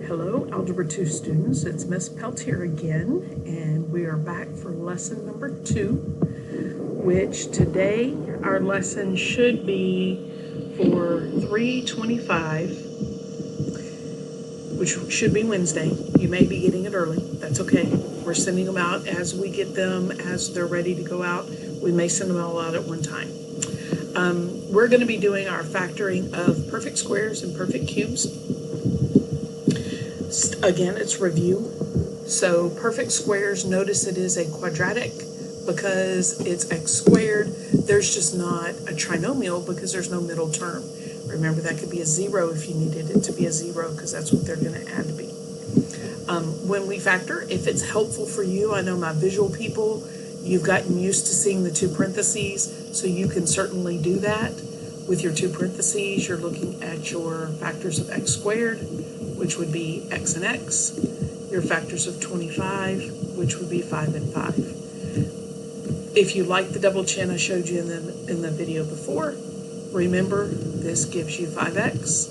Hello, Algebra 2 students. It's Miss Peltier again, and we are back for lesson number 2, which today our lesson should be for 325, which should be Wednesday. You may be getting it early. That's okay. We're sending them out as we get them, as they're ready to go out. We may send them all out at one time. We're going to be doing our factoring of perfect squares and perfect cubes. Again, it's review. So perfect squares, notice it is a quadratic because it's x squared. There's just not a trinomial because there's no middle term. Remember, that could be a 0 if you needed it to be a 0 because that's what they're going to add to be. When we factor, if it's helpful for you, I know my visual people, you've gotten used to seeing the two parentheses, so you can certainly do that. With your two parentheses, you're looking at your factors of x squared, which would be x and x, your factors of 25, which would be 5 and 5. If you like the double chin I showed you in the video before, remember this gives you 5x,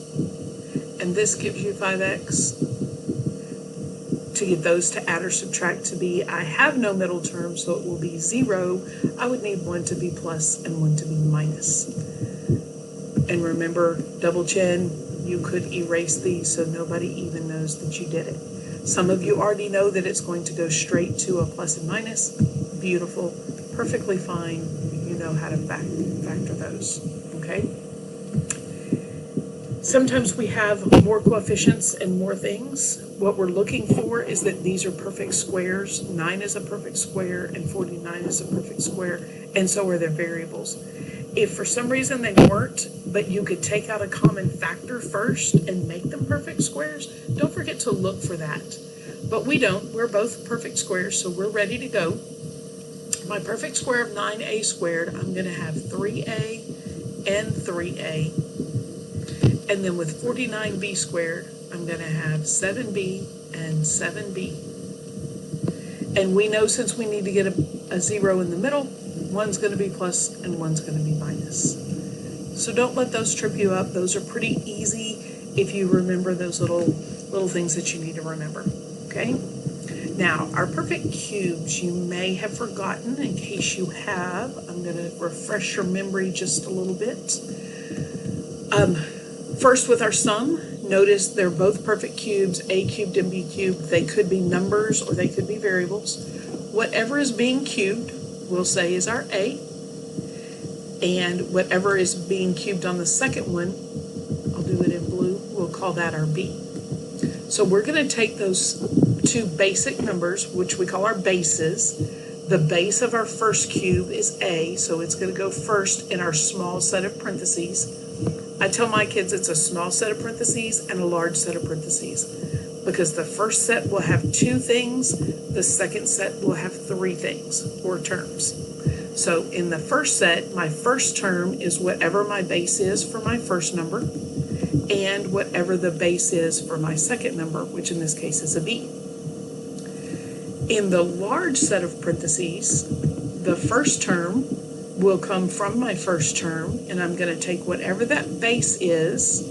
and this gives you 5x. To get those to add or subtract to be, I have no middle term, so it will be 0. I would need one to be plus and one to be minus. And remember, double chin, you could erase these so nobody even knows that you did it. Some of you already know that it's going to go straight to a plus and minus. Beautiful, perfectly fine. You know how to factor those, okay? Sometimes we have more coefficients and more things. What we're looking for is that these are perfect squares. 9 is a perfect square and 49 is a perfect square, and so are their variables. If for some reason they weren't, but you could take out a common factor first and make them perfect squares, don't forget to look for that. But we don't. We're both perfect squares, so we're ready to go. My perfect square of 9a squared, I'm going to have 3a and 3a. And then with 49b squared, I'm going to have 7b and 7b. And we know since we need to get a 0 in the middle, one's going to be plus and one's going to be minus. So don't let those trip you up. Those are pretty easy if you remember those little things that you need to remember. Okay? Now, our perfect cubes, you may have forgotten. In case you have, I'm going to refresh your memory just a little bit. First, with our sum, notice they're both perfect cubes, a cubed and b cubed. They could be numbers or they could be variables. Whatever is being cubed, we'll say is our a, and whatever is being cubed on the second one, I'll do it in blue, we'll call that our b. So we're going to take those two basic numbers, which we call our bases. The base of our first cube is a, so it's going to go first in our small set of parentheses. I tell my kids it's a small set of parentheses and a large set of parentheses, because the first set will have 2 things, the second set will have 3 things or terms. So in the first set, my first term is whatever my base is for my first number and whatever the base is for my second number, which in this case is a b. In the large set of parentheses, the first term will come from my first term, and I'm going to take whatever that base is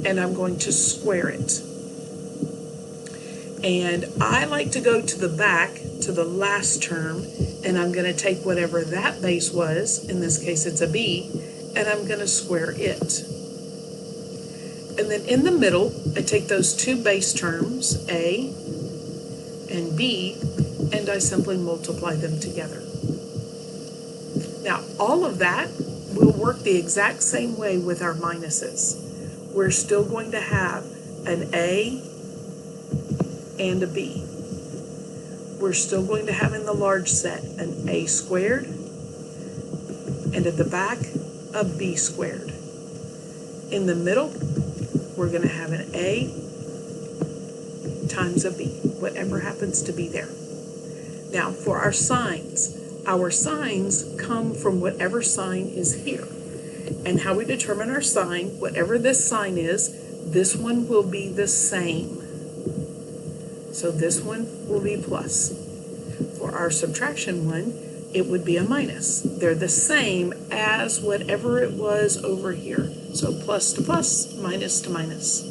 and I'm going to square it. And I like to go to the back to the last term, and I'm going to take whatever that base was, in this case it's a b, and I'm going to square it. And then in the middle, I take those 2 base terms, a and b, and I simply multiply them together. Now, all of that will work the exact same way with our minuses. We're still going to have an a and a b. We're still going to have in the large set an a squared, and at the back, a b squared. In the middle, we're going to have an a times a b, whatever happens to be there. Now, for our signs come from whatever sign is here. And how we determine our sign, whatever this sign is, this one will be the same. So this one will be plus. For our subtraction one, it would be a minus. They're the same as whatever it was over here. So plus to plus, minus to minus.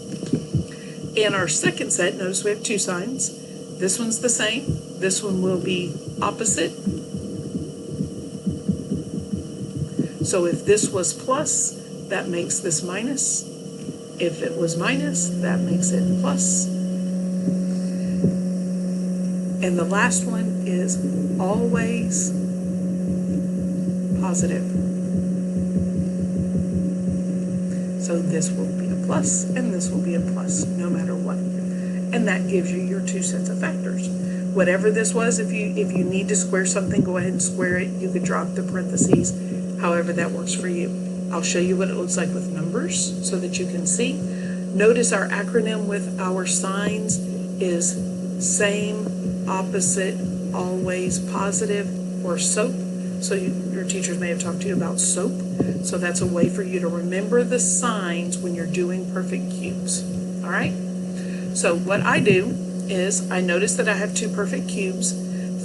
In our second set, notice we have two signs. This one's the same. This one will be opposite. So if this was plus, that makes this minus. If it was minus, that makes it plus. And the last one is always positive. So this will be a plus and this will be a plus no matter what. And that gives you your two sets of factors. Whatever this was, if you need to square something, go ahead and square it. You could drop the parentheses, however that works for you. I'll show you what it looks like with numbers so that you can see. Notice our acronym with our signs is same, opposite, always, positive, or SOAP. So your teachers may have talked to you about SOAP. So that's a way for you to remember the signs when you're doing perfect cubes. All right? So what I do is I notice that I have two perfect cubes.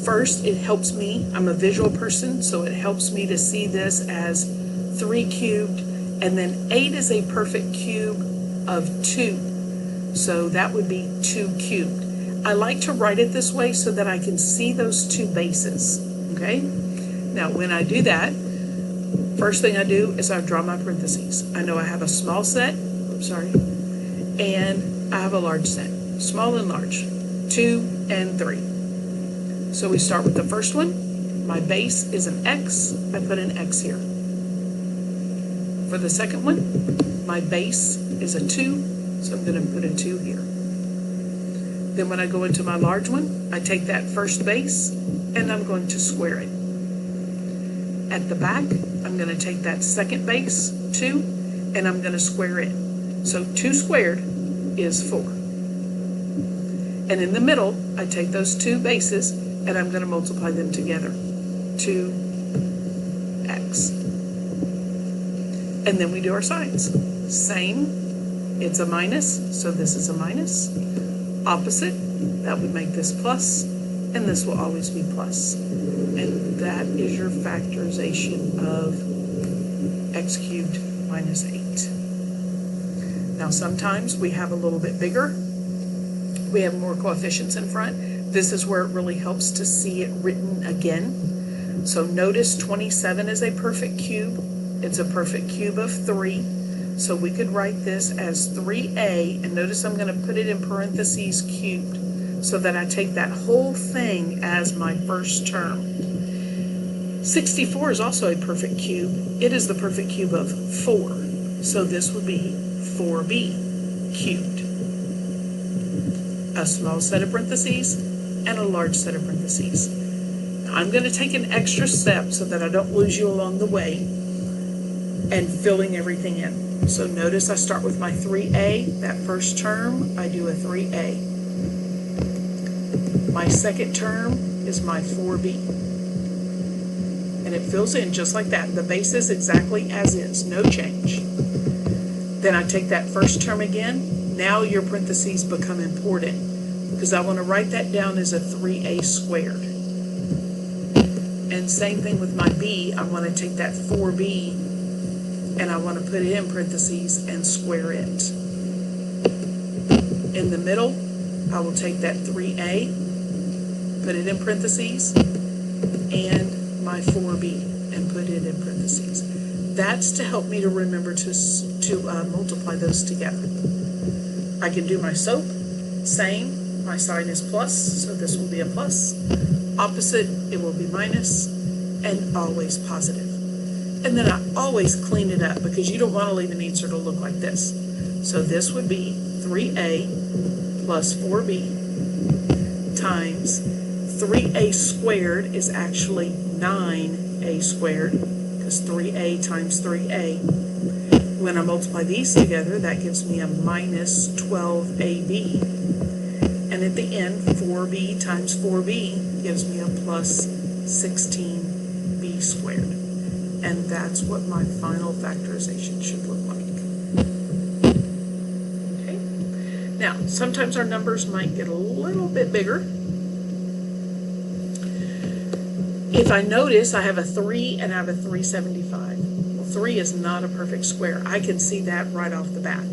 First, it helps me. I'm a visual person, so it helps me to see this as 3 cubed, and then 8 is a perfect cube of 2. So that would be 2 cubed. I like to write it this way so that I can see those two bases, okay? Now, when I do that, first thing I do is I draw my parentheses. I know I have a small set, and I have a large set, small and large, 2 and 3. So we start with the first one. My base is an X. I put an X here. For the second one, my base is a 2, so I'm going to put a 2 here. Then when I go into my large one, I take that first base and I'm going to square it. At the back, I'm going to take that second base, 2, and I'm going to square it. So 2 squared is 4. And in the middle, I take those 2 bases and I'm going to multiply them together. 2x. And then we do our signs. Same, it's a minus, so this is a minus. Opposite, that would make this plus, and this will always be plus. And that is your factorization of x cubed minus 8. Now sometimes we have a little bit bigger. We have more coefficients in front. This is where it really helps to see it written again. So notice 27 is a perfect cube. It's a perfect cube of 3. So we could write this as 3a, and notice I'm going to put it in parentheses cubed so that I take that whole thing as my first term. 64 is also a perfect cube. It is the perfect cube of 4. So this would be 4b cubed. A small set of parentheses and a large set of parentheses. Now I'm going to take an extra step so that I don't lose you along the way and filling everything in. So notice I start with my 3a. That first term, I do a 3a. My second term is my 4b. And it fills in just like that. The base is exactly as is, no change. Then I take that first term again. Now your parentheses become important because I want to write that down as a 3a squared. And same thing with my b. I want to take that 4b and I want to put it in parentheses and square it. In the middle, I will take that 3a, put it in parentheses, and my 4b, and put it in parentheses. That's to help me to remember to multiply those together. I can do my SOAP, same, my sign is plus, so this will be a plus. Opposite, it will be minus, and always positive. And then I always clean it up because you don't want to leave an answer to look like this. So this would be 3a plus 4b times 3a squared is actually 9a squared because 3a times 3a. When I multiply these together, that gives me a minus 12ab. And at the end, 4b times 4b gives me a plus 16b squared. And that's what my final factorization should look like. Okay. Now, sometimes our numbers might get a little bit bigger. If I notice I have a 3 and I have a 375. Well, 3 is not a perfect square. I can see that right off the bat.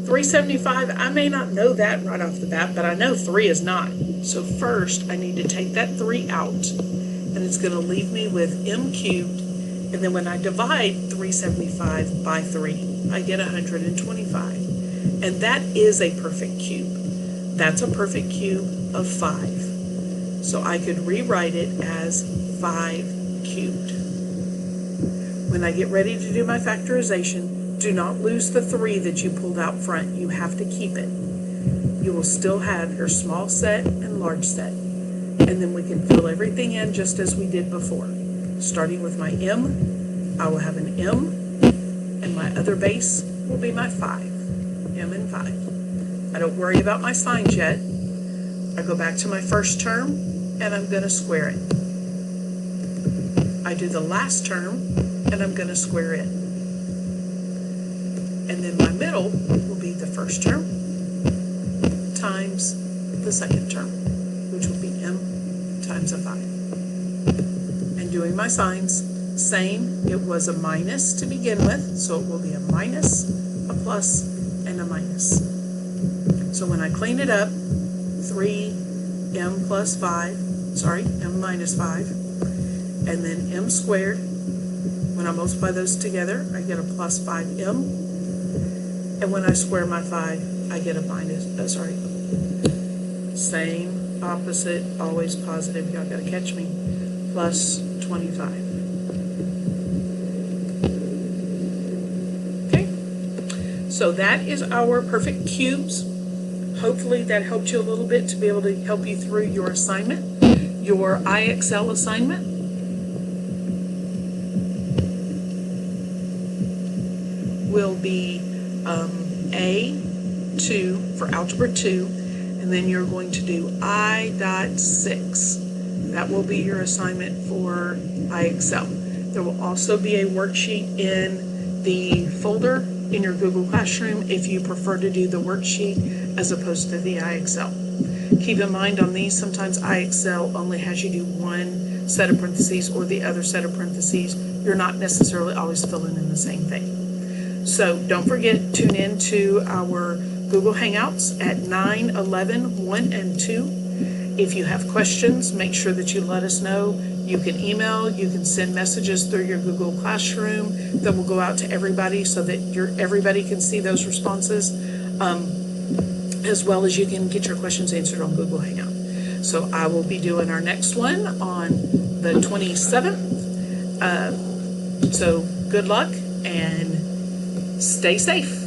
375, I may not know that right off the bat, but I know 3 is not. So first, I need to take that 3 out, and it's going to leave me with m cubed, and then when I divide 375 by 3, I get 125. And that is a perfect cube. That's a perfect cube of 5. So I could rewrite it as 5 cubed. When I get ready to do my factorization, do not lose the 3 that you pulled out front. You have to keep it. You will still have your small set and large set. And then we can fill everything in just as we did before. Starting with my m, I will have an m, and my other base will be my 5. M and 5. I don't worry about my signs yet. I go back to my first term, and I'm going to square it. I do the last term, and I'm going to square it. And then my middle will be the first term times the second term, which will be m times a 5. And doing my signs, same, it was a minus to begin with, so it will be a minus, a plus, and a minus. So when I clean it up, 3m plus 5, m minus 5, and then m squared. When I multiply those together, I get a plus 5m. And when I square my 5, I get a minus, same, opposite, always positive, y'all gotta catch me, plus 25. Okay, so that is our perfect cubes. Hopefully that helped you a little bit to be able to help you through your assignment, your IXL assignment. Will be A2 for Algebra 2, and then you're going to do I.6. That will be your assignment for IXL. There will also be a worksheet in the folder in your Google Classroom if you prefer to do the worksheet as opposed to the IXL. Keep in mind on these, sometimes IXL only has you do one set of parentheses or the other set of parentheses. You're not necessarily always filling in the same thing. So don't forget, tune in to our Google Hangouts at 9, 11, 1, and 2. If you have questions, make sure that you let us know. You can email, you can send messages through your Google Classroom that will go out to everybody so that everybody can see those responses, as well as you can get your questions answered on Google Hangout. So I will be doing our next one on the 27th. So good luck and stay safe.